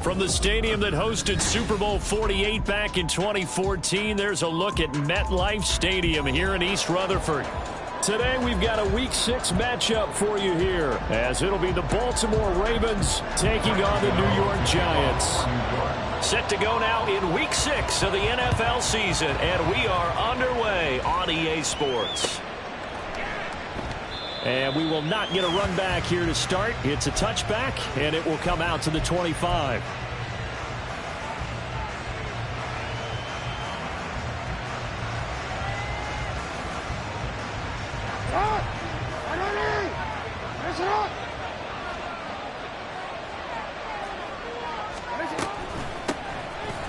From the stadium that hosted Super Bowl 48 back in 2014, there's a look at MetLife Stadium here in East Rutherford. Today we've got a Week 6 matchup for you here, as it'll be the Baltimore Ravens taking on the New York Giants. Set to go now in Week 6 of the NFL season, and we are underway on EA Sports. And we will not get a run back here to start. It's a touchback, and it will come out to the 25.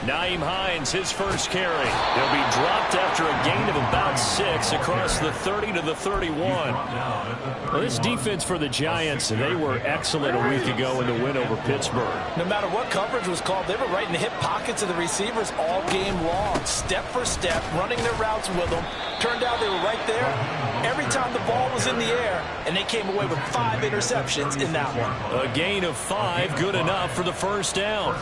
Nyheim Hines, his first carry. He'll be dropped after a gain of about 6 across the 30 to the 31. Well, this defense for the Giants, they were excellent a week ago in the win over Pittsburgh. No matter what coverage was called, they were right in the hip pockets of the receivers all game long, step for step, running their routes with them. Turned out they were right there every time the ball was in the air, and they came away with 5 interceptions in that one. A gain of 5, good enough for the first down.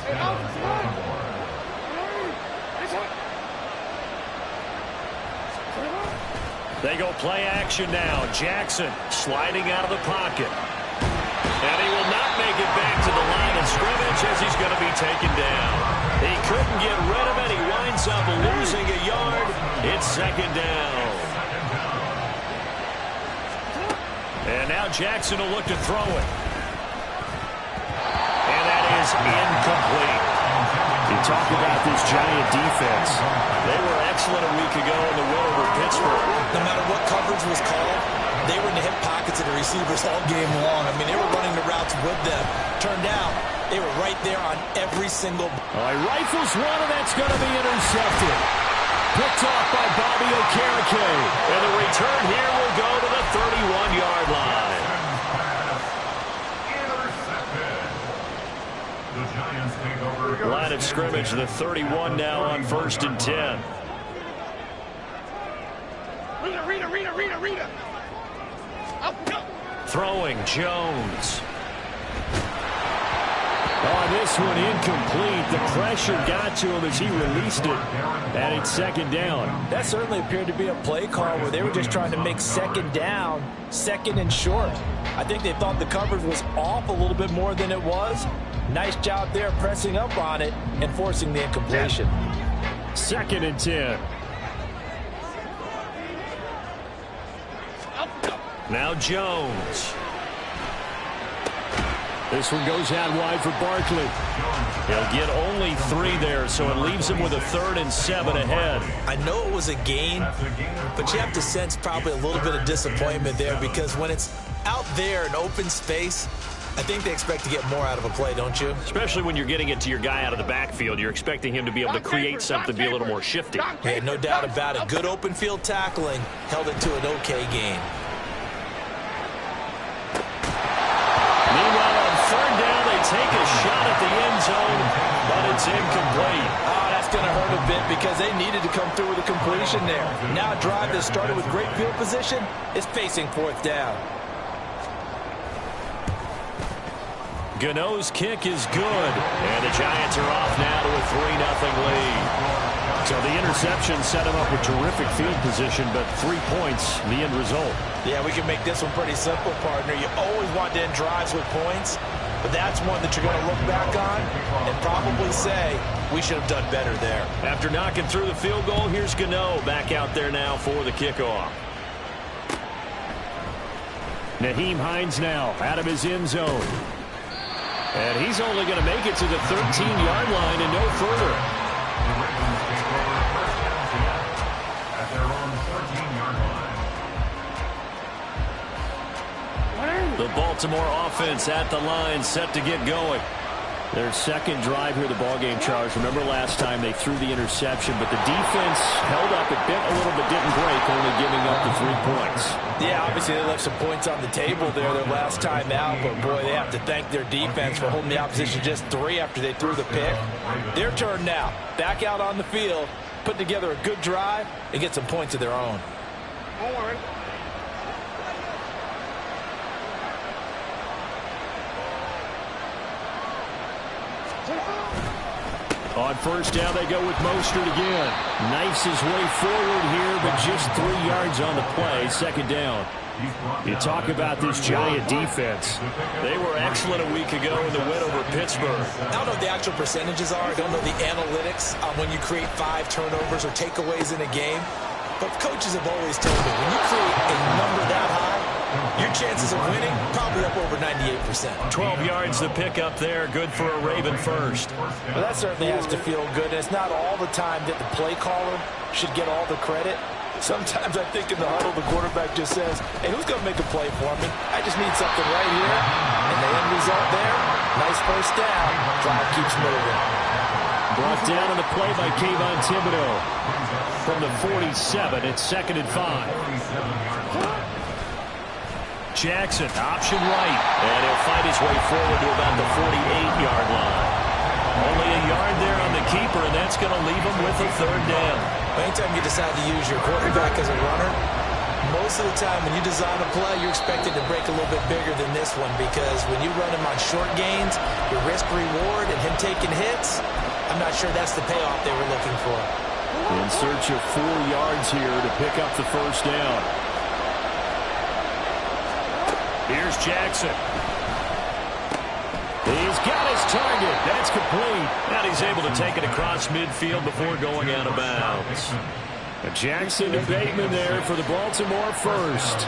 They go play action now. Jackson sliding out of the pocket. And he will not make it back to the line of scrimmage as he's going to be taken down. He couldn't get rid of it. He winds up losing a yard. It's second down. And now Jackson will look to throw it. And that is incomplete. You talk about this Giant defense. They were excellent a week ago in the win over Pittsburgh. No matter what coverage was called, they were in the hip pockets of the receivers all game long. I mean, they were running the routes with them. Turned out, they were right there on every single. He rifles one, and that's going to be intercepted. Picked off by Bobby Okereke. And the return here will go to the 31-yard line. Line of scrimmage, the 31 now on 1st and 10. Rita. Throwing Jones. Oh, this one incomplete. The pressure got to him as he released it. And it's second down. That certainly appeared to be a play call where they were just trying to make second down, second and short. I think they thought the coverage was off a little bit more than it was. Nice job there pressing up on it and forcing the incompletion. Second and 10. Now Jones. This one goes out wide for Barkley. He'll get only 3 there, so it leaves him with a 3rd and 7 ahead. I know it was a gain, but you have to sense probably a little bit of disappointment there, because when it's out there in open space, I think they expect to get more out of a play, don't you? Especially when you're getting it to your guy out of the backfield. You're expecting him to be able to create something, be a little more shifty. Yeah, no doubt about it. Good open field tackling held it to an okay gain. Meanwhile, on 3rd down, they take a shot at the end zone, but it's incomplete. Oh, that's going to hurt a bit because they needed to come through with a completion there. Now a drive that started with great field position is facing 4th down. Gano's kick is good, and the Giants are off now to a 3-0 lead. So the interception set him up with terrific field position, but 3 points, the end result. Yeah, we can make this one pretty simple, partner. You always want to end drives with points, but that's one that you're going to look back on and probably say, we should have done better there. After knocking through the field goal, here's Gano back out there now for the kickoff. Nyheim Hines now out of his end zone. And he's only going to make it to the 13-yard line and no further. The Baltimore offense at the line, set to get going. Their second drive here, the ballgame, Charles. Remember last time they threw the interception, but the defense held up. It bit a little but didn't break, only giving up the 3 points. Yeah, obviously they left some points on the table there their last time out, but boy, they have to thank their defense for holding the opposition just 3 after they threw the pick. Their turn now. Back out on the field, put together a good drive, and get some points of their own. On first down, they go with Mostert again. Knifes his way forward here, but just 3 yards on the play. Second down. You talk about this Giant defense. They were excellent a week ago in the win over Pittsburgh. I don't know what the actual percentages are. I don't know the analytics on when you create 5 turnovers or takeaways in a game. But coaches have always told me, when you create a number that high, your chances of winning probably up over 98%. 12 yards to pick up there. Good for a Raven first. Well, that certainly has to feel good. And it's not all the time that the play caller should get all the credit. Sometimes I think in the huddle, the quarterback just says, hey, who's going to make a play for me? I just need something right here. And the end result there, nice first down. Drive keeps moving. Brought down on the play by Kayvon Thibodeau. From the 47, it's 2nd and 5. Jackson, option right. And he'll fight his way forward to about the 48-yard line. Only a yard there on the keeper, and that's going to leave him with a 3rd down. Anytime you decide to use your quarterback as a runner, most of the time when you design a play, you're expected to break a little bit bigger than this one, because when you run him on short gains, your risk-reward and him taking hits, I'm not sure that's the payoff they were looking for. In search of 4 yards here to pick up the first down. Here's Jackson. He's got his target. That's complete. And he's able to take it across midfield before going out of bounds. Jackson to Bateman there for the Baltimore first.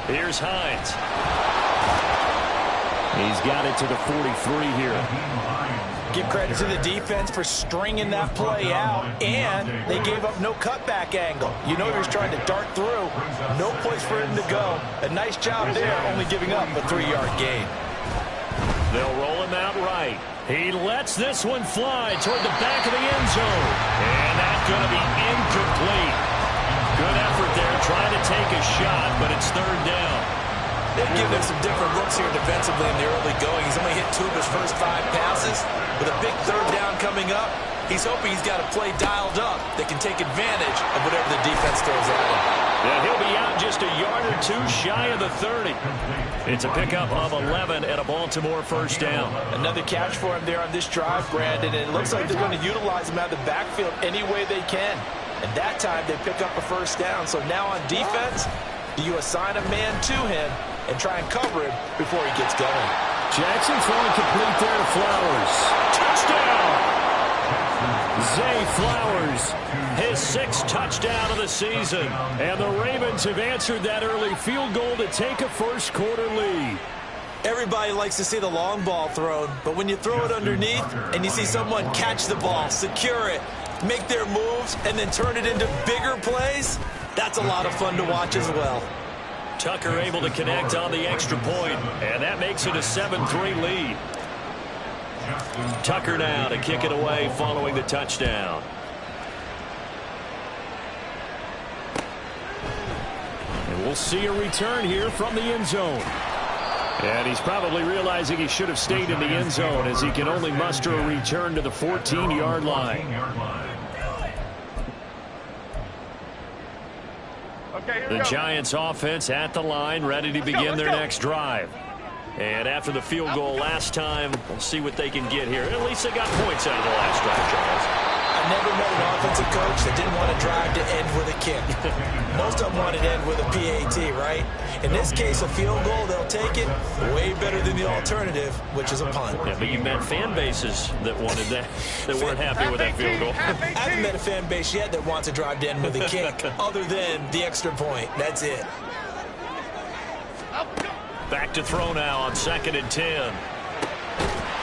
Here's Hines. He's got it to the 43 here. Give credit to the defense for stringing that play out, and they gave up no cutback angle. You know he was trying to dart through. No place for him to go. A nice job there, only giving up a 3-yard gain. They'll roll him out right. He lets this one fly toward the back of the end zone. And that's going to be incomplete. Good effort there, trying to take a shot, but it's 3rd down. They've given him some different looks here defensively in the early going. He's only hit 2 of his first 5 passes. With a big 3rd down coming up, he's hoping he's got a play dialed up that can take advantage of whatever the defense throws at him. Yeah, he'll be out just a yard or 2 shy of the 30. It's a pickup of 11 and a Baltimore first down. Another catch for him there on this drive, Brandon, and it looks like they're going to utilize him out of the backfield any way they can. And that time they pick up a first down. So now on defense, do you assign a man to him and try and cover him before he gets going? Jackson throwing complete there to Flowers. Touchdown! Zay Flowers, his 6th touchdown of the season. And the Ravens have answered that early field goal to take a first-quarter lead. Everybody likes to see the long ball thrown, but when you throw it underneath and you see someone catch the ball, secure it, make their moves, and then turn it into bigger plays, that's a lot of fun to watch as well. Tucker able to connect on the extra point, and that makes it a 7-3 lead. Tucker now to kick it away following the touchdown. And we'll see a return here from the end zone. And he's probably realizing he should have stayed in the end zone, as he can only muster a return to the 14-yard line. The Giants offense at the line, ready to begin their next drive. And after the field goal last time, we'll see what they can get here. At least they got points out of the last drive, Charles. I never met an offensive coach that didn't want to drive to end with a kick. Most of them wanted to end with a PAT, right? In this case, a field goal, they'll take it way better than the alternative, which is a punt. Yeah, but you met fan bases that wanted that, that weren't happy with that field goal. I haven't met a fan base yet that wants to drive to end with a kick, other than the extra point. That's it. Back to throw now on 2nd and 10.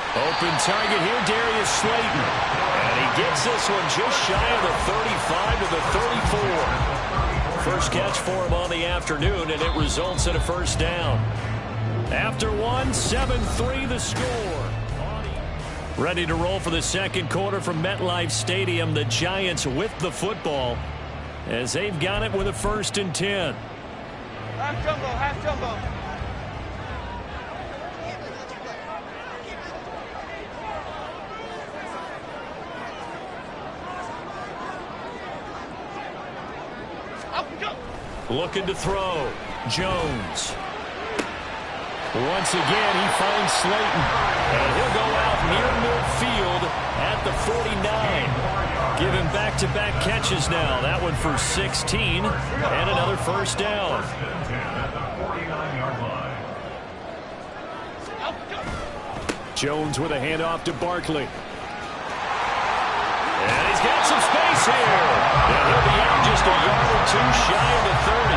Open target here, Darius Slayton. And he gets this one just shy of the 35 to the 34. First catch for him on the afternoon, and it results in a first down. After one, 7-3 the score. Ready to roll for the second quarter from MetLife Stadium. The Giants with the football as they've got it with a 1st and 10. Half jumbo, half jumbo. Looking to throw. Jones. Once again, he finds Slayton. And he'll go out near midfield at the 49. Give him back-to-back catches now. That one for 16 and another first down. Jones with a handoff to Barkley. And he's got some space here. And he'll be out just a yard or two shy of the 30.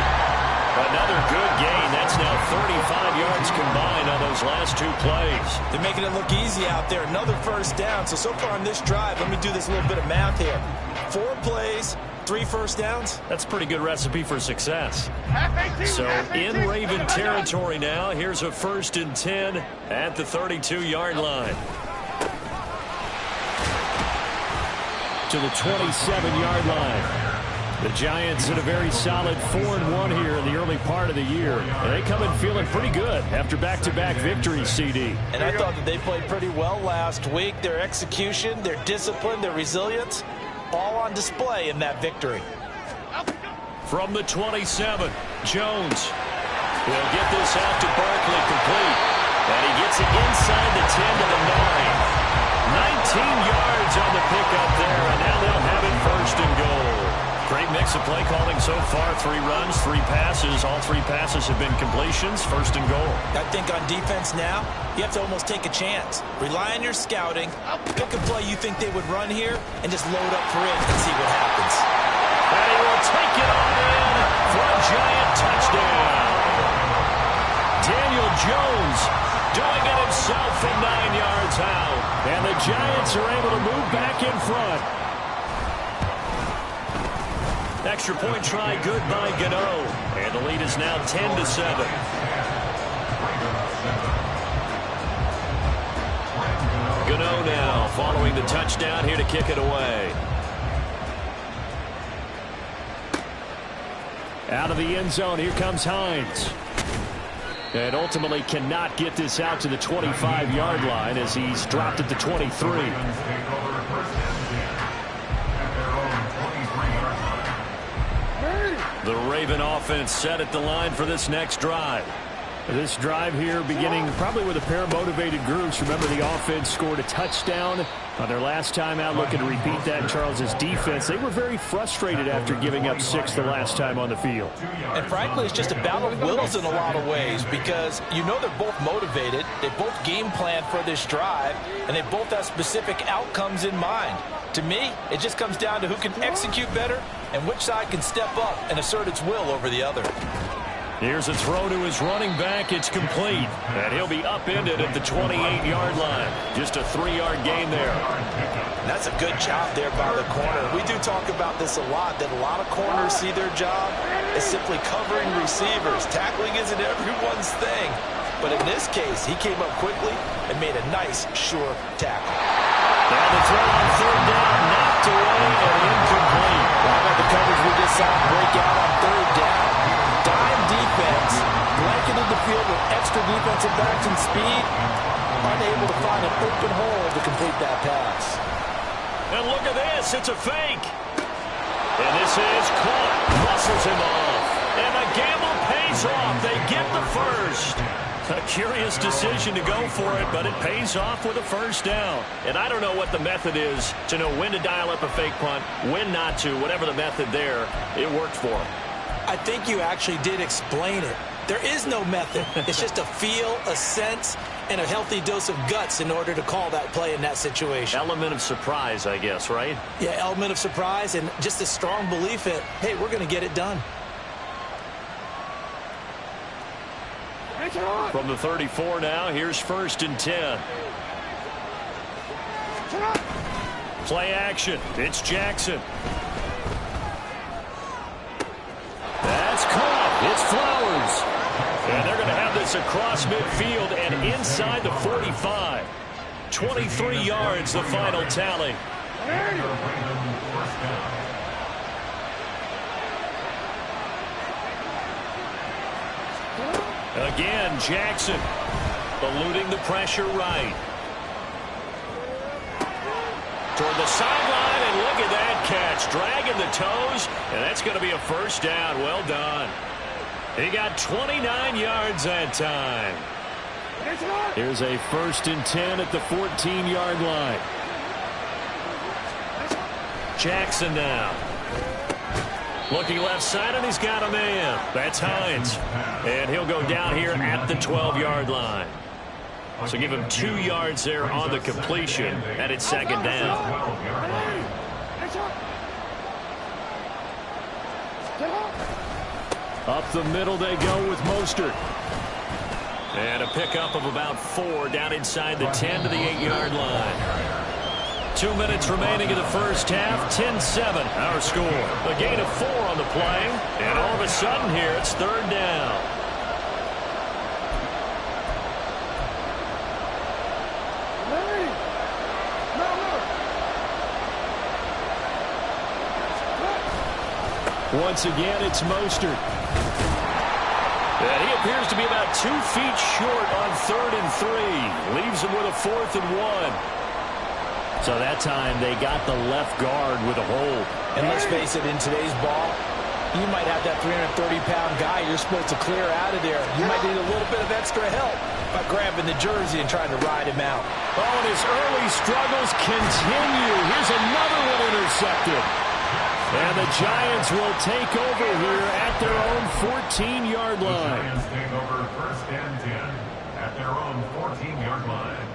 Another good gain. That's now 35 yards combined on those last two plays. They're making it look easy out there. Another first down. So far on this drive, let me do this little bit of math here. 4 plays, 3 first downs. That's a pretty good recipe for success. So in Raven territory now, here's a 1st and 10 at the 32-yard line. To the 27-yard line. The Giants in a very solid 4-1 here in the early part of the year. And they come in feeling pretty good after back-to-back victories, CD. And I thought that they played pretty well last week. Their execution, their discipline, their resilience, all on display in that victory. From the 27, Jones will get this out to Barkley complete. And he gets it inside the 10 to the 9. 19 yards on the pickup there, and now they'll have it 1st and goal. Great mix of play calling so far. 3 runs, 3 passes. All 3 passes have been completions. 1st and goal. I think on defense now, you have to almost take a chance. Rely on your scouting. Pick a play you think they would run here and just load up for it and see what happens. And he will take it on in for a Giant touchdown. Daniel Jones doing it himself from 9 yards out. And the Giants are able to move back in front. Extra point try good by Gano. And the lead is now 10-7. Gano now following the touchdown here to kick it away. Out of the end zone, here comes Hines. And ultimately cannot get this out to the 25-yard line as he's dropped it to 23. The Raven offense set at the line for this next drive. This drive here beginning probably with a pair of motivated groups. Remember, the offense scored a touchdown on their last time out. Looking to repeat that in Charles's defense. They were very frustrated after giving up 6 the last time on the field. And frankly, it's just a battle of wills in a lot of ways because you know they're both motivated. They both game plan for this drive, and they both have specific outcomes in mind. To me, it just comes down to who can execute better and which side can step up and assert its will over the other. Here's a throw to his running back. It's complete. And he'll be upended at the 28-yard line. Just a 3-yard gain there. That's a good job there by the corner. We do talk about this a lot, that a lot of corners see their job as simply covering receivers. Tackling isn't everyone's thing. But in this case, he came up quickly and made a nice, sure tackle. And the throw on 3rd down, knocked away and incomplete. How about the coverage we just saw break out on 3rd down? Dime defense, blanketed the field with extra defensive backs and speed, unable to find an open hole to complete that pass. And look at this, it's a fake. And this is caught, muscles him off. And the gamble pays off, they get the first. A curious decision to go for it, but it pays off with a 1st down. And I don't know what the method is to know when to dial up a fake punt, when not to, whatever the method there, it worked for him. I think you actually did explain it. There is no method. It's just a feel, a sense, and a healthy dose of guts in order to call that play in that situation. Element of surprise, I guess, right? Yeah, element of surprise and just a strong belief that, hey, we're going to get it done. From the 34 now, here's 1st and 10. Play action. It's Jackson. That's caught. It's Flowers. And they're going to have this across midfield and inside the 45. 23 yards, the final tally. Again, Jackson eluding the pressure right. Toward the sideline, and look at that catch. Dragging the toes, and that's going to be a 1st down. Well done. He got 29 yards that time. Here's a 1st and 10 at the 14-yard line. Jackson now. Looking left side, and he's got a man. That's Hines. And he'll go down here at the 12-yard line. So give him 2 yards there on the completion, and it's 2nd down. Up the middle they go with Mostert. And a pickup of about 4 down inside the 10 to the 8-yard line. 2 minutes remaining in the first half. 10-7 our score. A gain of 4 on the play. And all of a sudden here it's 3rd down. Once again it's Mostert. And he appears to be about 2 feet short on 3rd and 3. Leaves him with a 4th and 1. So that time they got the left guard with a hold. And let's face it, in today's ball, you might have that 330-pound guy you're supposed to clear out of there. You might need a little bit of extra help by grabbing the jersey and trying to ride him out. Oh, and his early struggles continue. Here's another one intercepted. And the Giants will take over here at their own 14-yard line. The Giants take over 1st and 10 at their own 14-yard line.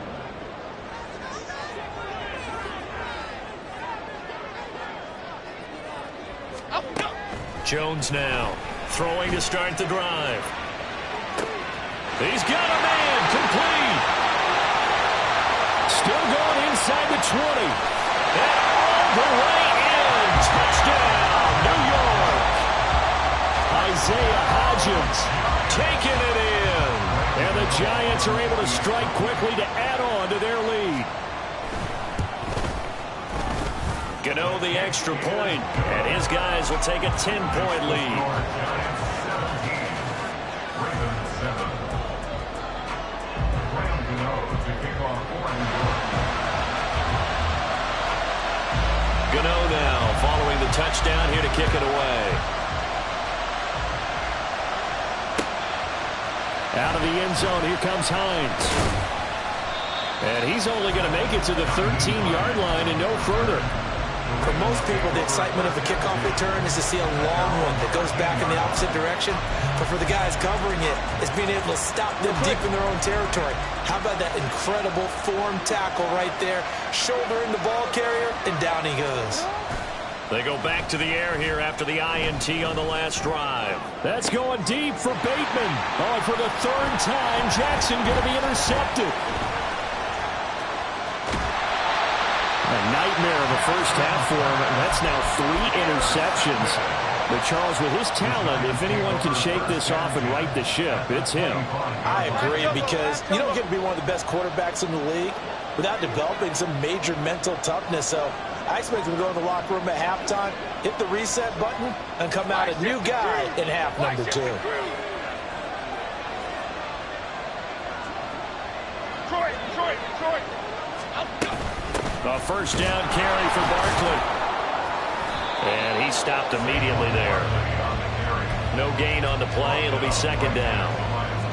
Jones now throwing to start the drive. He's got a man, complete. Still going inside the 20. And all the way in. Touchdown, New York. Isaiah Hodgins taking it in. And the Giants are able to strike quickly to add on to their lead. Gano the extra point, and his guys will take a 10-point lead. Gano now following the touchdown here to kick it away. Out of the end zone, here comes Hines. And he's only going to make it to the 13-yard line and no further. For most people, the excitement of the kickoff return is to see a long one that goes back in the opposite direction. But for the guys covering it, it's being able to stop them deep in their own territory. How about that incredible form tackle right there? Shouldering the ball carrier, and down he goes. They go back to the air here after the INT on the last drive. That's going deep for Bateman. Oh, and for the 3rd time, Jackson going to be intercepted. A nightmare of a first half for him, and that's now 3 interceptions. But Charles, with his talent, if anyone can shake this off and right the ship, it's him. I agree, because you don't get to be one of the best quarterbacks in the league without developing some major mental toughness. So I expect him to go in the locker room at halftime, hit the reset button, and come out a new guy in half number 2. Detroit. A first down carry for Barkley. And he stopped immediately there. No gain on the play. It'll be 2nd down.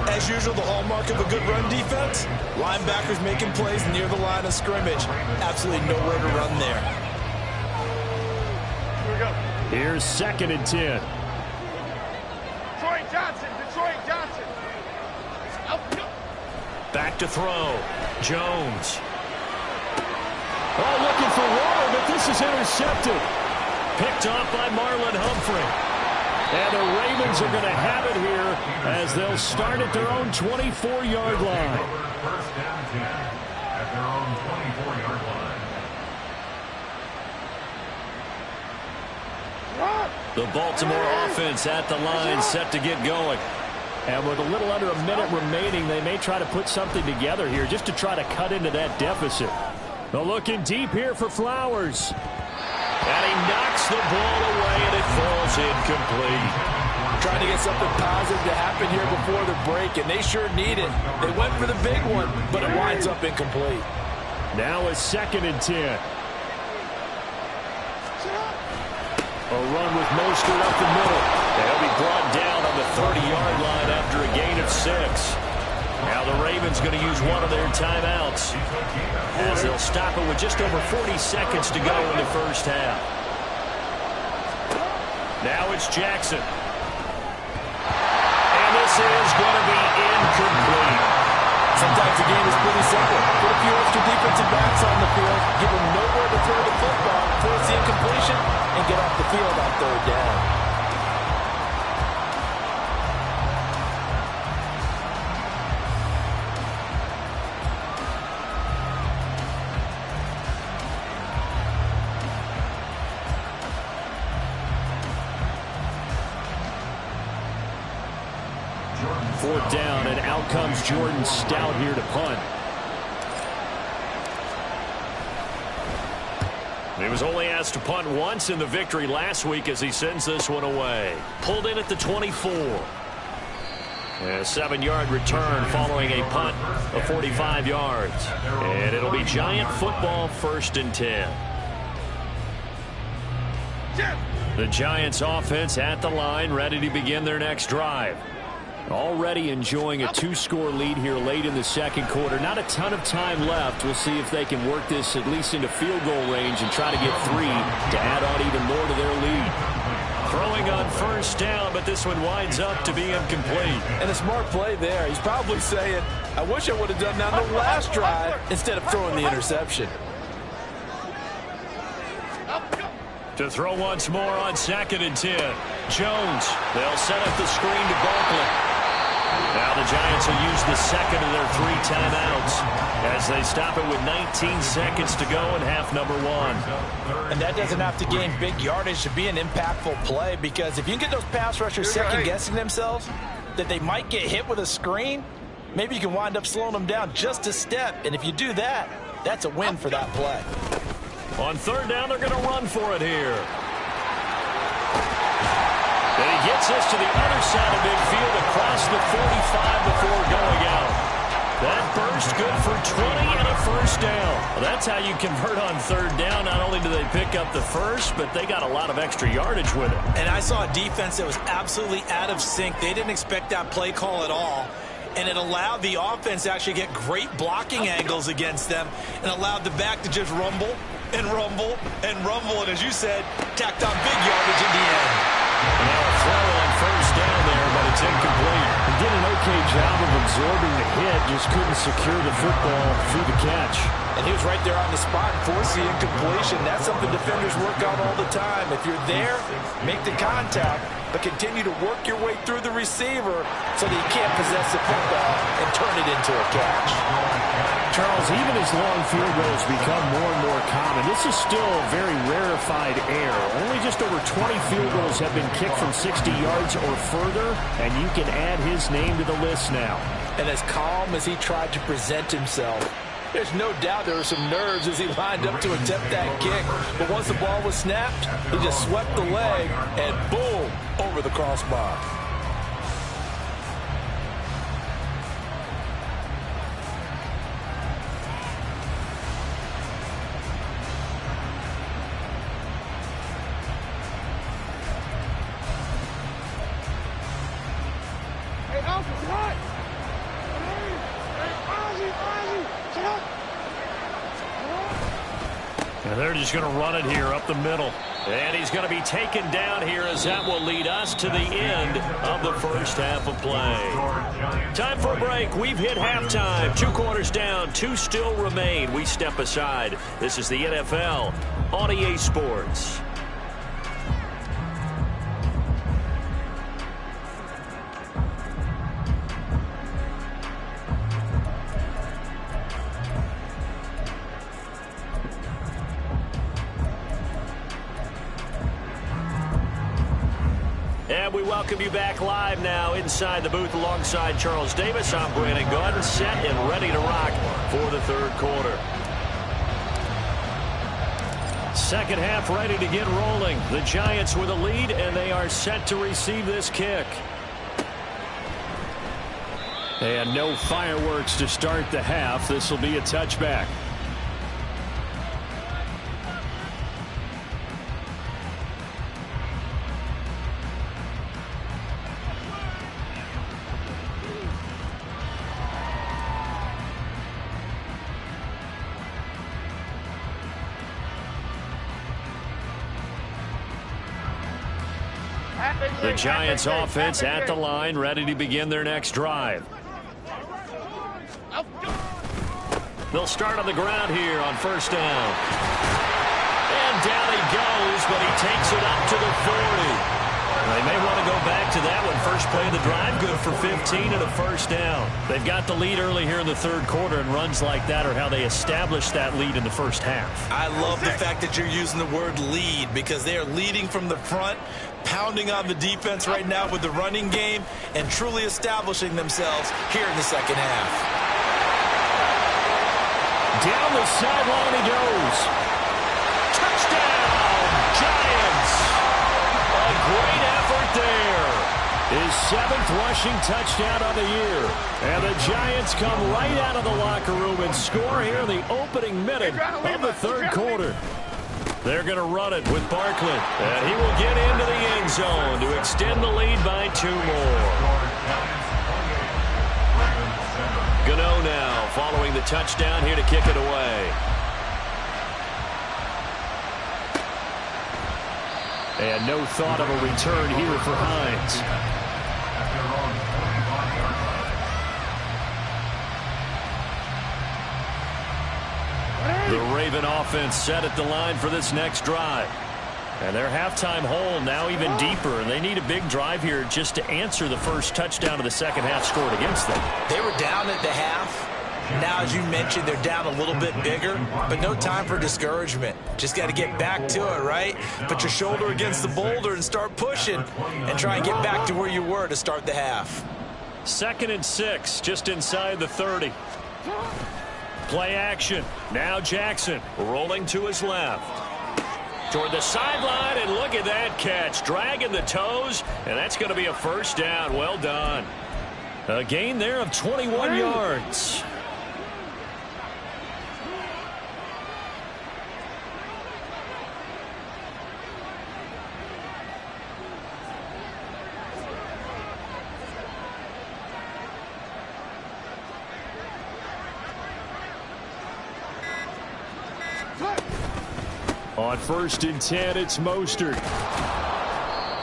As usual, the hallmark of a good run defense, linebackers making plays near the line of scrimmage. Absolutely nowhere to run there. Here we go. Here's 2nd and 10. Detroit Johnson. Back to throw. Jones. Oh, looking for Waller, but this is intercepted. Picked off by Marlon Humphrey. And the Ravens are going to have it here as they'll start at their own 24-yard line. 1st and 10 at their own 24-yard line. The Baltimore offense at the line, set to get going. And with a little under a minute remaining, they may try to put something together here just to try to cut into that deficit. They're looking deep here for Flowers. And he knocks the ball away, and it falls incomplete. Trying to get something positive to happen here before the break, and they sure need it. They went for the big one, but it winds up incomplete. Now a 2nd and 10. A run with Mostert up the middle. And he'll be brought down on the 30-yard line after a gain of 6. Now the Ravens going to use one of their timeouts as they'll stop it with just over 40 seconds to go in the first half. Now it's Jackson. And this is going to be incomplete. Sometimes the game is pretty simple. Put a few extra defensive backs on the field, give them nowhere to throw the football, force the incompletion, and get off the field on third down. Fourth down, and out comes Jordan Stout here to punt. He was only asked to punt once in the victory last week as he sends this one away. Pulled in at the 24. A 7-yard return following a punt of 45 yards. And it'll be Giant football, 1st and 10. The Giants offense at the line, ready to begin their next drive. Already enjoying a 2-score lead here late in the second quarter. Not a ton of time left. We'll see if they can work this at least into field goal range and try to get 3 to add on even more to their lead. Throwing on first down, but this one winds up to be incomplete. And a smart play there. He's probably saying, I wish I would have done that on the last drive instead of throwing the interception. To throw once more on 2nd and 10. Jones. They'll set up the screen to Barkley. Now the Giants will use the second of their 3 timeouts as they stop it with 19 seconds to go in half number 1. And that doesn't have to gain big yardage to be an impactful play, because if you can get those pass rushers second-guessing themselves that they might get hit with a screen, maybe you can wind up slowing them down just a step. And if you do that, that's a win for that play. On 3rd down, they're going to run for it here. And he gets us to the other side of midfield across the 45 before going out. That burst good for 20 and a first down. Well, that's how you convert on 3rd down. Not only do they pick up the first, but they got a lot of extra yardage with it. And I saw a defense that was absolutely out of sync. They didn't expect that play call at all. And it allowed the offense to actually get great blocking angles against them and allowed the back to just rumble and rumble and rumble. And as you said, tacked on big yardage in the end. Now a throw on first down there, but it's incomplete. He did an okay job of absorbing the hit, just couldn't secure the football through the catch. And he was right there on the spot and forced the incompletion. That's something defenders work on all the time. If you're there, make the contact, but continue to work your way through the receiver so that you can't possess the football and turn it into a catch. Charles, even as long field goals become more and more common, this is still a very rarefied air. Only just over 20 field goals have been kicked from 60 yards or further, and you can add his name to the list now. And as calm as he tried to present himself, there's no doubt there were some nerves as he lined up to attempt that kick. But once the ball was snapped, he just swept the leg and boom, over the crossbar. Hey, Alpha, what? Hey, Ozzy, shut up. And they're just going to run it here up the middle. And he's going to be taken down here as that will lead us to the end of the first half of play. Time for a break. We've hit halftime. 2 quarters down, 2 still remain. We step aside. This is the NFL on EA Sports. And we welcome you back live now inside the booth alongside Charles Davis. I'm Brandon Gordon, set and ready to rock for the 3rd quarter. Second half ready to get rolling. The Giants with a lead, and they are set to receive this kick. And no fireworks to start the half. This will be a touchback. The Giants offense at the line, ready to begin their next drive. They'll start on the ground here on first down. And down he goes, but he takes it up to the 40. They may want to go back to that one. First play of the drive, good for 15 and a first down. They've got the lead early here in the third quarter, and runs like that are how they establish that lead in the first half. I love the fact that you're using the word lead, because they are leading from the front, pounding on the defense right now with the running game, and truly establishing themselves here in the second half. Down the sideline he goes. Touchdown, Giants. A great effort there. His 7th rushing touchdown on the year. And the Giants come right out of the locker room and score here in the opening minute of the third quarter. They're going to run it with Barkley. And he will get into the end zone to extend the lead by 2 more. Gano now following the touchdown here to kick it away. And no thought of a return here for Hines. The Raven offense set at the line for this next drive. And their halftime hole now even deeper, and they need a big drive here just to answer the first touchdown of the second half scored against them. They were down at the half. Now, as you mentioned, they're down a little bit bigger, but no time for discouragement. Just got to get back to it, right? Put your shoulder against the boulder and start pushing and try and get back to where you were to start the half. 2nd and 6, just inside the 30. Play action. Now Jackson rolling to his left. Toward the sideline, and look at that catch. Dragging the toes, and that's going to be a first down. Well done. A gain there of 21 yards. On 1st and 10, it's Mostert.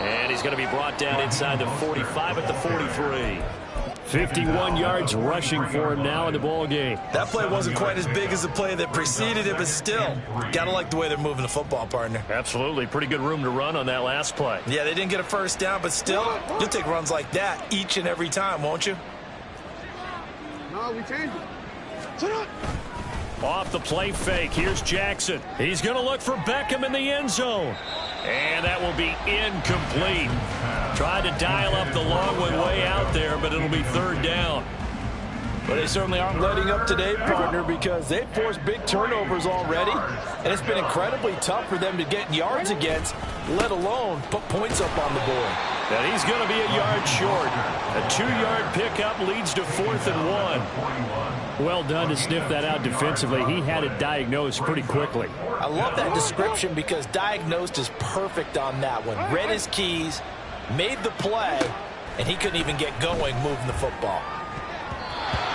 And he's going to be brought down inside the 45 at the 43. 51 yards rushing for him now in the ball game. That play wasn't quite as big as the play that preceded it, but still, got to like the way they're moving the football, partner. Absolutely. Pretty good room to run on that last play. Yeah, they didn't get a first down, but still, you'll take runs like that each and every time, won't you? No, we changed it. Sit up. Off the play fake, here's Jackson. He's going to look for Beckham in the end zone. And that will be incomplete. Tried to dial up the long one way out there, but it'll be 3rd down. But they certainly aren't letting up today, partner, because they've forced big turnovers already, and it's been incredibly tough for them to get yards against, let alone put points up on the board. And he's going to be a yard short. A 2-yard pickup leads to 4th and 1. Well done to sniff that out defensively. He had it diagnosed pretty quickly. I love that description because diagnosed is perfect on that one. Read his keys, made the play, and he couldn't even get going moving the football.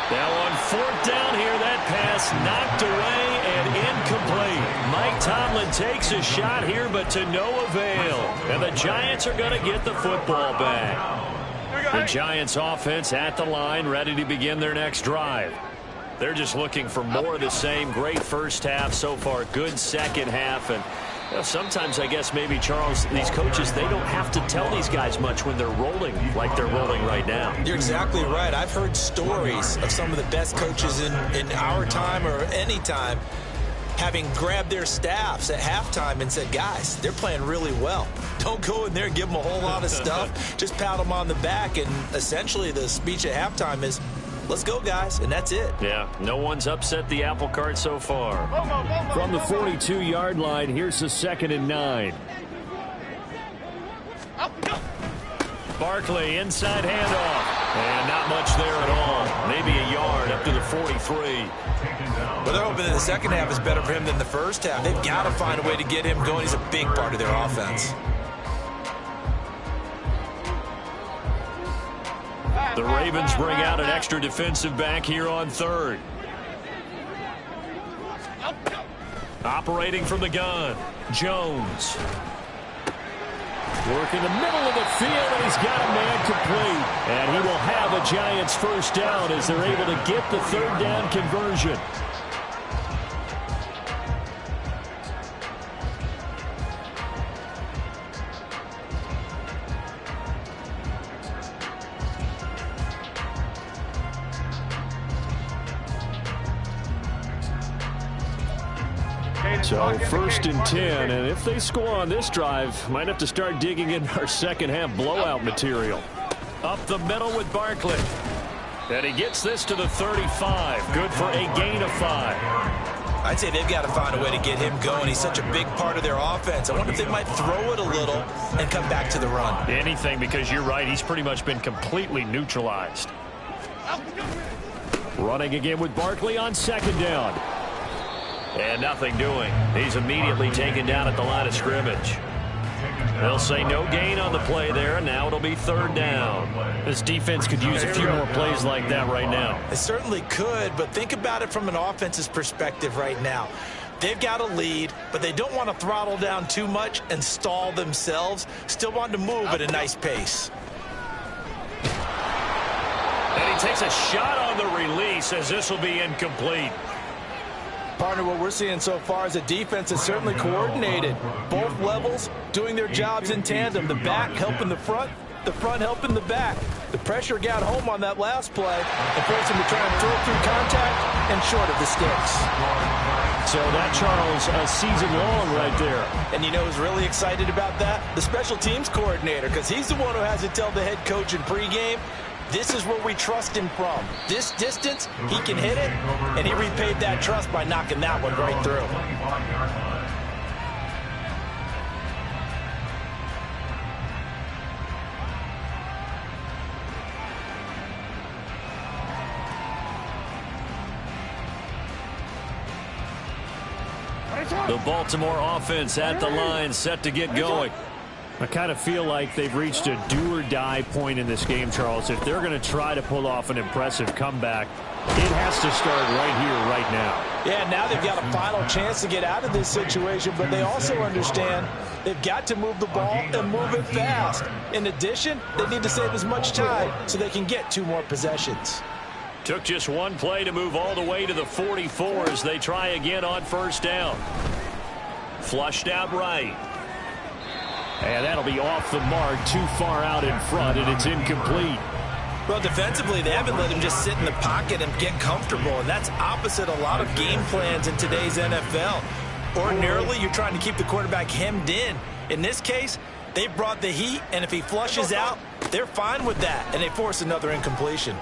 Now on 4th down here, that pass knocked away and incomplete. Mike Tomlin takes a shot here, but to no avail. And the Giants are going to get the football back. The Giants offense at the line, ready to begin their next drive. They're just looking for more of the same. Great first half so far. Good second half. And sometimes, I guess, maybe, Charles, these coaches, they don't have to tell these guys much when they're rolling like they're rolling right now. You're exactly right. I've heard stories of some of the best coaches in our time or any time having grabbed their staffs at halftime and said, guys, they're playing really well. Don't go in there and give them a whole lot of stuff. Just pat them on the back. And essentially the speech at halftime is, let's go, guys, and that's it. Yeah, no one's upset the apple cart so far. From the 42-yard line, here's the 2nd and 9. Barkley, inside handoff. And not much there at all. Maybe a yard up to the 43. But they're hoping that the second half is better for him than the first half. They've got to find a way to get him going. He's a big part of their offense. The Ravens bring out an extra defensive back here on 3rd. Operating from the gun, Jones. Working the middle of the field, and he's got a man complete. And he will have a Giants first down as they're able to get the third down conversion. So first and 10, and if they score on this drive, might have to start digging in our second half blowout material. Up the middle with Barkley. And he gets this to the 35. Good for a gain of 5. I'd say they've got to find a way to get him going. He's such a big part of their offense. I wonder if they might throw it a little and come back to the run. Anything, because you're right. He's pretty much been completely neutralized. Running again with Barkley on second down. And nothing doing. He's immediately taken down at the line of scrimmage. They'll say no gain on the play there, and now it'll be third down. This defense could use a few more plays like that right now. It certainly could, but think about it from an offense's perspective right now. They've got a lead, but they don't want to throttle down too much and stall themselves. Still want to move at a nice pace. And he takes a shot on the release as this will be incomplete. Partner, what we're seeing so far is a defense that's certainly coordinated. Both levels doing their jobs in tandem. The back helping the front helping the back. The pressure got home on that last play and forced him to try and throw through contact and short of the sticks. So that, Charles, a season long right there. And you know who's really excited about that? The special teams coordinator, because he's the one who has to tell the head coach in pregame, this is where we trust him from. This distance, he can hit it, and he repaid that trust by knocking that one right through. The Baltimore offense at the line, set to get going. I kind of feel like they've reached a do-or-die point in this game, Charles. If they're going to try to pull off an impressive comeback, it has to start right here, right now. Yeah, now they've got a final chance to get out of this situation, but they also understand they've got to move the ball and move it fast. In addition, they need to save as much time so they can get 2 more possessions. Took just one play to move all the way to the 44 as they try again on first down. Flushed out right. And that'll be off the mark, too far out in front, and it's incomplete. Well, defensively, they haven't let him just sit in the pocket and get comfortable, and that's opposite a lot of game plans in today's NFL. Ordinarily, you're trying to keep the quarterback hemmed in. In this case, they brought the heat, and if he flushes out, they're fine with that, and they force another incompletion.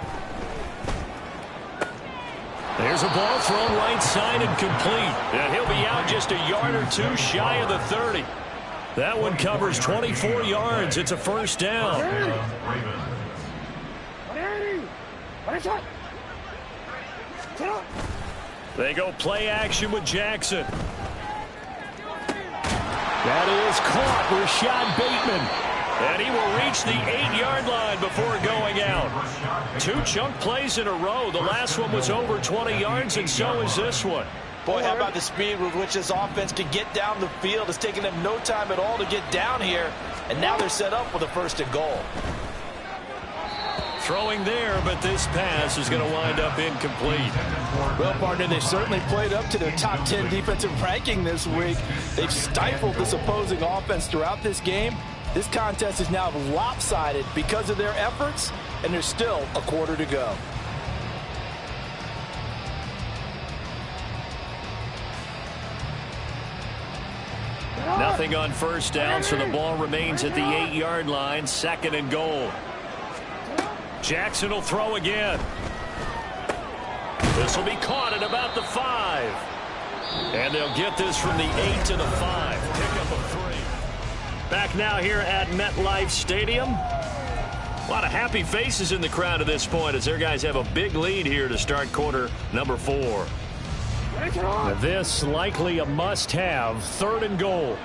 There's a ball thrown right side and complete. And he'll be out just a yard or 2 shy of the 30. That one covers 24 yards. It's a first down. They go play action with Jackson. That is caught. Rashad Bateman. And he will reach the 8-yard line before going out. 2 chunk plays in a row. The last one was over 20 yards, and so is this one. Boy, how about the speed with which this offense can get down the field? It's taken them no time at all to get down here, and now they're set up with a 1st and goal. Throwing there, but this pass is going to wind up incomplete. Well, partner, they've certainly played up to their top 10 defensive ranking this week. They've stifled this opposing offense throughout this game. This contest is now lopsided because of their efforts, and there's still a quarter to go. Nothing on first down, so the ball remains at the 8-yard line, 2nd and goal. Jackson will throw again. This will be caught at about the 5. And they'll get this from the 8 to the 5. Pick up a 3. Back now here at MetLife Stadium. A lot of happy faces in the crowd at this point as their guys have a big lead here to start quarter number 4. Now this likely a must-have, 3rd and goal.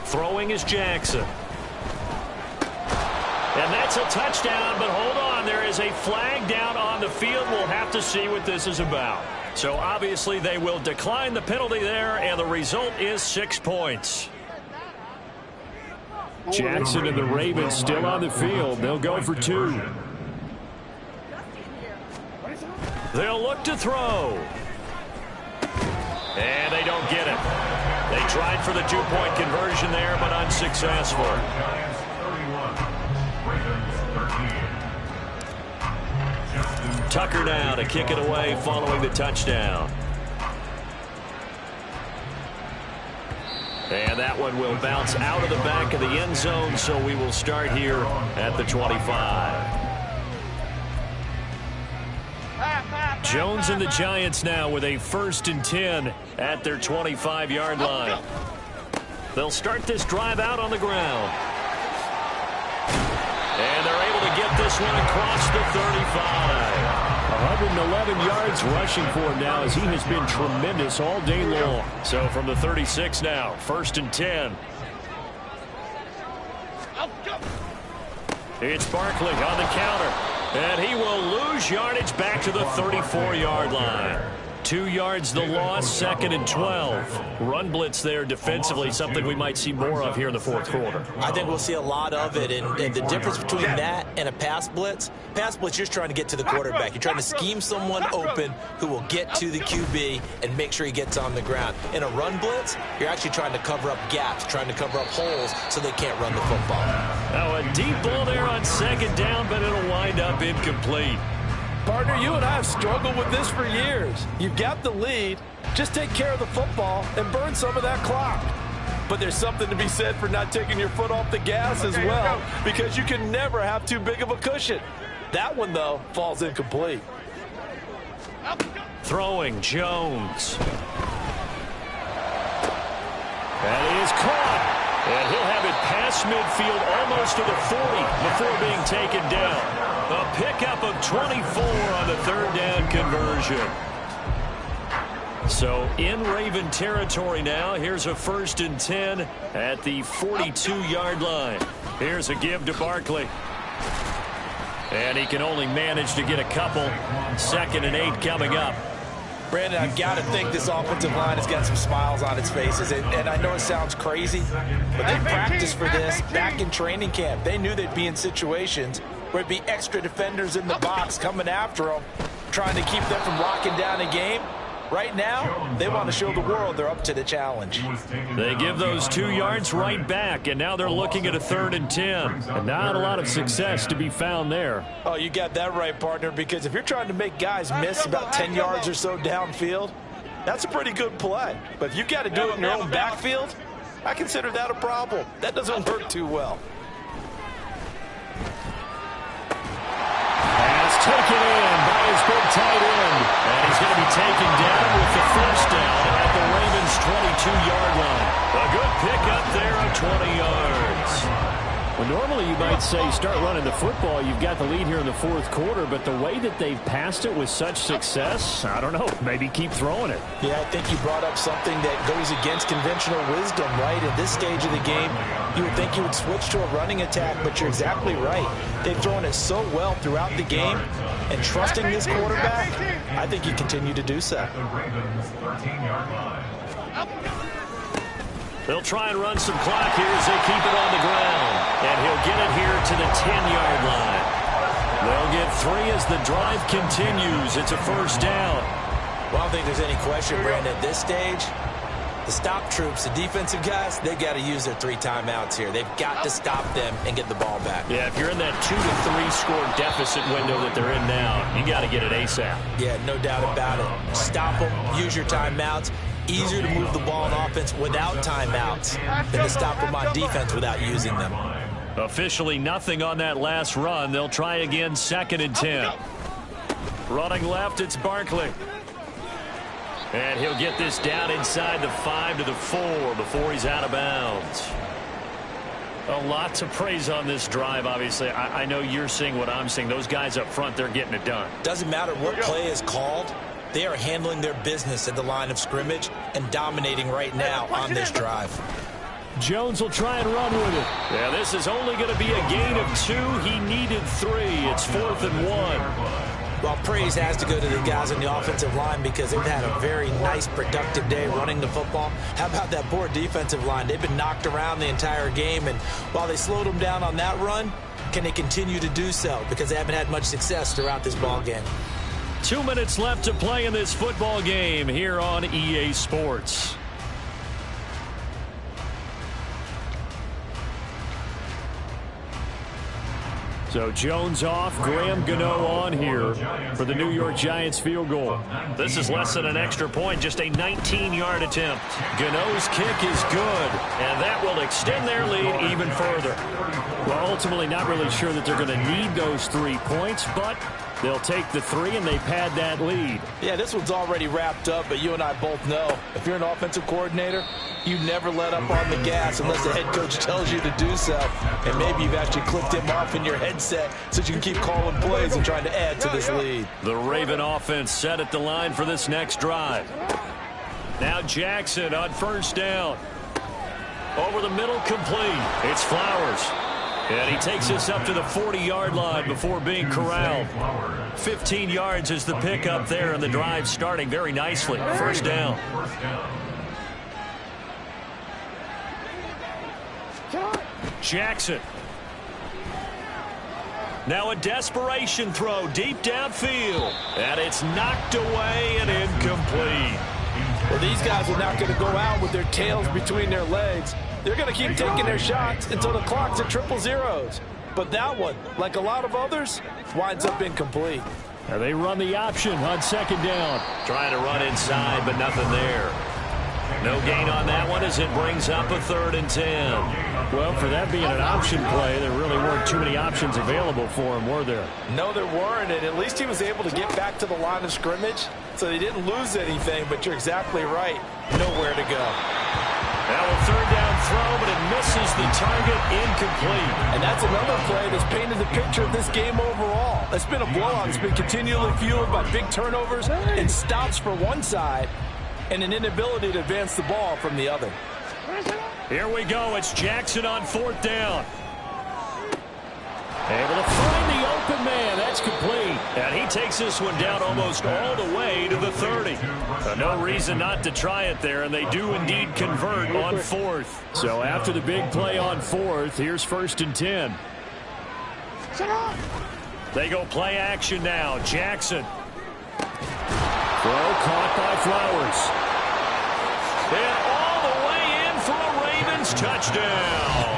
Throwing is Jackson. And that's a touchdown, but hold on, there is a flag down on the field. We'll have to see what this is about. So obviously they will decline the penalty there, and the result is 6 points. Jackson and the Ravens still on the field. They'll go for 2. They'll look to throw. And they don't get it. They tried for the 2-point conversion there, but unsuccessful. Giants 31, Ravens 13. Tucker now to kick it away following the touchdown. And that one will bounce out of the back of the end zone, so we will start here at the 25. Jones and the Giants now with a 1st and 10 at their 25-yard line. They'll start this drive out on the ground. And they're able to get this one across the 35. 111 yards rushing for him now as he has been tremendous all day long. So from the 36 now, 1st and 10. It's Barkley on the counter. And he will lose yardage back to the 34-yard line. 2 yards the loss, 2nd and 12. Run blitz there defensively, something we might see more of here in the 4th quarter. I think we'll see a lot of it, and the difference between that and a pass blitz, you're trying to get to the quarterback. You're trying to scheme someone open who will get to the QB and make sure he gets on the ground. In a run blitz, you're actually trying to cover up gaps, trying to cover up holes so they can't run the football. Now a deep ball there on 2nd down, but it'll wind up incomplete. Partner, you and I have struggled with this for years. You've got the lead. Just take care of the football and burn some of that clock. But there's something to be said for not taking your foot off the gas as well, because you can never have too big of a cushion. That one, though, falls incomplete. Throwing Jones. And he is caught. And he'll have it past midfield almost to the 40 before being taken down. A pickup of 24 on the 3rd down conversion. So in Raven territory now. Here's a 1st and 10 at the 42-yard line. Here's a give to Barkley. And he can only manage to get a couple. 2nd and 8 coming up. Brandon, I've got to think this offensive line has got some smiles on its faces. And I know it sounds crazy, but they practiced for this back in training camp. They knew they'd be in situations where it'd be extra defenders in the box coming after them, trying to keep them from locking down a game. Right now, they want to show the world they're up to the challenge. They give those 2 yards right back, and now they're looking at a 3rd and 10. And not a lot of success to be found there. Oh, you got that right, partner, because if you're trying to make guys miss about 10 yards or so downfield, that's a pretty good play. But if you got to do it in your own backfield, I consider that a problem. That doesn't work too well. Taken in by his big tight end. And he's going to be taken down with the 1st down at the Ravens' 22-yard line. A good pickup there of 20 yards. Well, normally you might say start running the football. You've got the lead here in the 4th quarter, but the way that they've passed it with such success, I don't know, maybe keep throwing it. Yeah, I think you brought up something that goes against conventional wisdom, right? At this stage of the game, you would think you would switch to a running attack, but you're exactly right. They've thrown it so well throughout the game, and trusting this quarterback, I think you continue to do so. The Ravens 13-yard line. They'll try and run some clock here as they keep it on the ground. And he'll get it here to the 10-yard line. They'll get 3 as the drive continues. It's a 1st down. Well, I don't think there's any question, Brandon, at this stage, the stop troops, the defensive guys, they've got to use their 3 timeouts here. They've got to stop them and get the ball back. Yeah, if you're in that 2 to 3 score deficit window that they're in now, you got to get it ASAP. Yeah, no doubt about it. Stop them, use your timeouts. Easier to move the ball on offense without timeouts than to stop them on defense without using them. Officially nothing on that last run. They'll try again, 2nd and 10. Running left, it's Barkley. And he'll get this down inside the 5 to the 4 before he's out of bounds. A lot to praise on this drive, obviously. I know you're seeing what I'm seeing. Those guys up front, they're getting it done. Doesn't matter what play is called. They are handling their business at the line of scrimmage and dominating right now on this drive. Jones will try and run with it. Yeah, this is only going to be a gain of 2. He needed 3. It's 4th and 1. Well, praise has to go to the guys on the offensive line because they've had a very nice, productive day running the football. How about that poor defensive line? They've been knocked around the entire game, and while they slowed them down on that run, can they continue to do so? Because they haven't had much success throughout this ball game. 2 minutes left to play in this football game here on EA Sports. So Jones off, Graham Gano on here for the New York Giants field goal. This is less than an extra point, just a 19-yard attempt. Gano's kick is good, and that will extend their lead even further. Well, ultimately not really sure that they're going to need those 3 points, but they'll take the 3 and they pad that lead. Yeah, this one's already wrapped up, but you and I both know if you're an offensive coordinator, you never let up on the gas unless the head coach tells you to do so. And maybe you've actually clicked him off in your headset so you can keep calling plays and trying to add to this lead. The Raven offense set at the line for this next drive. Now Jackson on first down. Over the middle, complete. It's Flowers. And he takes us up to the 40-yard line before being corralled. 15 yards is the pickup there, and the drive starting very nicely. First down. Jackson. Now a desperation throw deep downfield. And it's knocked away and incomplete. Well, these guys are not going to go out with their tails between their legs. They're going to keep taking their shots until the clock's at 000. But that one, like a lot of others, winds up incomplete. Now they run the option on second down. Trying to run inside, but nothing there. No gain on that one as it brings up a 3rd and 10. Well, for that being an option play, there really weren't too many options available for him, were there? No, there weren't, and at least he was able to get back to the line of scrimmage, so they didn't lose anything, but you're exactly right. Nowhere to go. Now a 3rd down throw, but it misses the target, incomplete. And that's another play that's painted the picture of this game overall. It's been a blowout. It's been continually fueled by big turnovers and stops for one side and an inability to advance the ball from the other. Here we go. It's Jackson on 4th down. Able to find the open man. That's complete. And he takes this one down almost all the way to the 30. No reason not to try it there, and they do indeed convert on 4th. So after the big play on 4th, here's 1st and 10. They go play action now. Jackson. Throw caught by Flowers. And all the way in for a Ravens touchdown.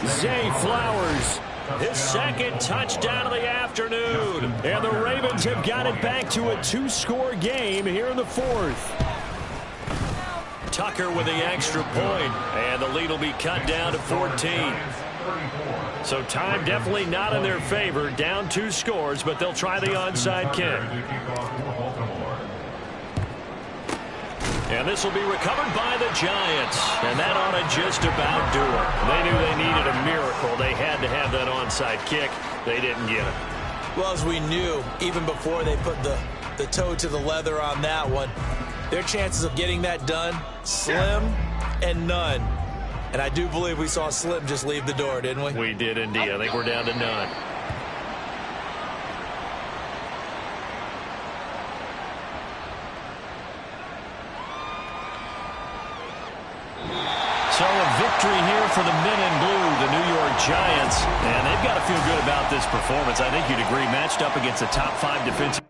Zay Flowers. His 2nd touchdown of the afternoon. And the Ravens have got it back to a 2-score game here in the 4th. Tucker with the extra point. And the lead will be cut down to 14. So time definitely not in their favor. Down 2 scores, but they'll try the onside kick. And this will be recovered by the Giants. And that ought to just about do it. They knew they needed a miracle. They had to have that onside kick. They didn't get it. Well, as we knew, even before they put the toe to the leather on that one, their chances of getting that done, slim and none. And I do believe we saw Slim just leave the door, didn't we? We did indeed. I think we're down to none. So a victory here for the men in blue, the New York Giants. And they've got to feel good about this performance. I think you'd agree, matched up against a top 5 defensive